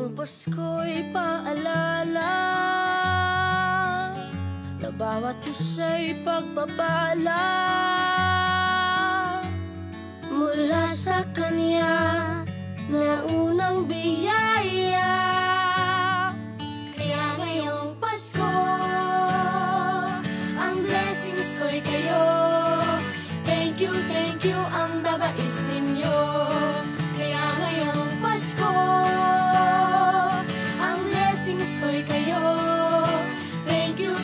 Pasko'y paalala na bawat isa'y pagpapala mula sa Kanya na unang biyaya. Kaya ngayong Pasko, ang blessings ko'y kayo. Thank you ang babait ninyo. Kaya ngayong Pasko, ang blessings ko'y kayo. Thank you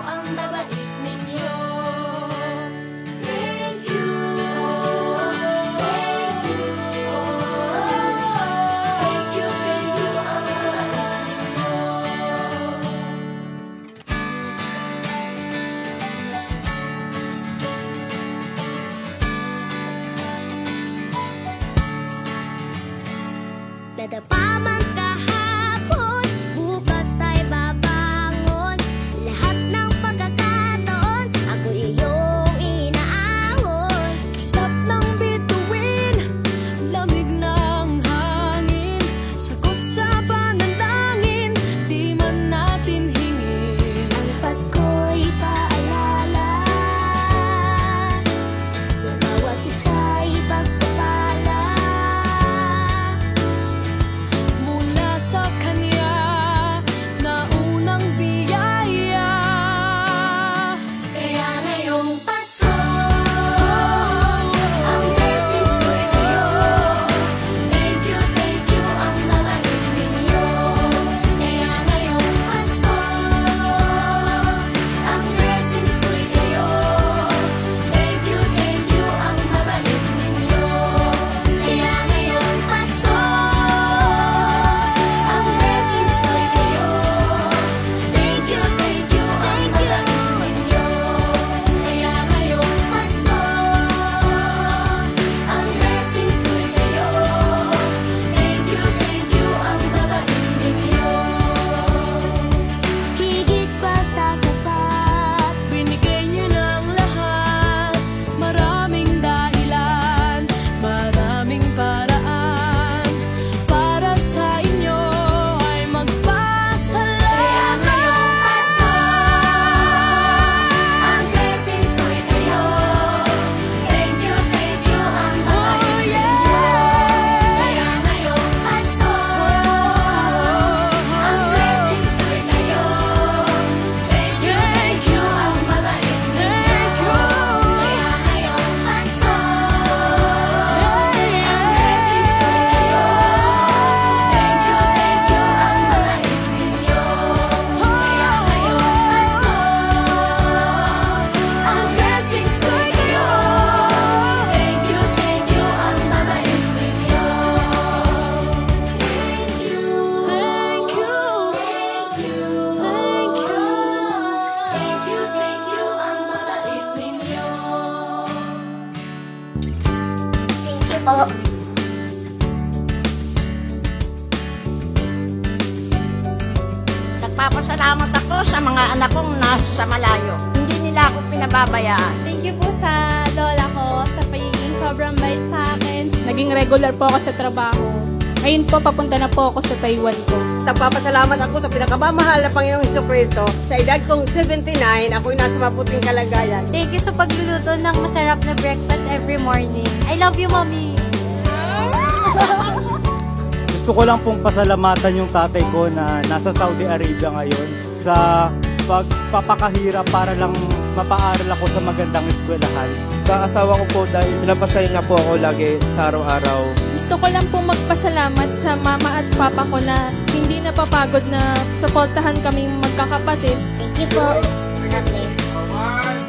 ang babait ninyo. Thank you, thank you, thank you ang babait ninyo. Dadapa man kahapon, bukas ay babangon. Lahat ng pagkakataon, ako'y iyong inaahon. Stop ng bituin, lamig ng hangin. Sagot sa panalangin, di man natin hingin. Ang Pasko'y paalala na bawat isa'y pagpapala mula sa Kanya na unang biyaya. Kaya ngayong Pasko, ang blessings ko'y kayo. Thank you ang babait ninyo. Kaya ngayong Pasko, ang blessings ko'y kayo. Thank you ang babait ninyo. Kaya ngayong Pasko, ang blessings ko'y kayo. Thank you ang babait ninyo. Kaya ngayong Pasko, ang blessings ko'y kayo. Thank you ang babait ninyo. Higit pa sa sapat, binigay niyo ng lahat. Maraming dahilan, maraming paraan para sa inyo ay magpasalamat. Kaya ngayong Pasko, ang blessings ko'y kayo. Thank you ang babait ninyo. Kaya ngayong Pasko, ang blessings ko'y kayo. Thank you ang babait ninyo. Kaya ngayong Pasko, ang blessings ko'y kayo. Thank you ang babait ninyo. Kaya ngayong Pasko, ang blessings ko'y kayo. Thank you ang babait ninyo. Thank you ang babait ninyo. Thank you po. Nagpapasalamat ako sa mga anak kong nasa malayo. Hindi nila ako pinababayaan. Thank you po sa lola ko sa pagiging sobrang bait sa akin. Naging regular po ako sa trabaho. Ngayon po, papunta na po ako sa Taiwan ko. Nagpapasalamat ako sa pinakamamahal na Panginoong Jesucristo. Sa edad kong 79, ako'y nasa mabuting kalagayan. Thank you sa pagluluto ng masarap na breakfast every morning. I love you, Mommy! Gusto ko lang pong pasalamatan yung tatay ko na nasa Saudi Arabia ngayon sa pagpapakahirap para lang mapaaral ako sa magandang eskwelahan. Sa asawa ko po dahil pinapasaya niya po ako lagi sa araw-araw. Gusto ko lang po magpasalamat sa mama at papa ko na hindi napapagod na suportahan kaming magkakapatid. Thank you po. God bless.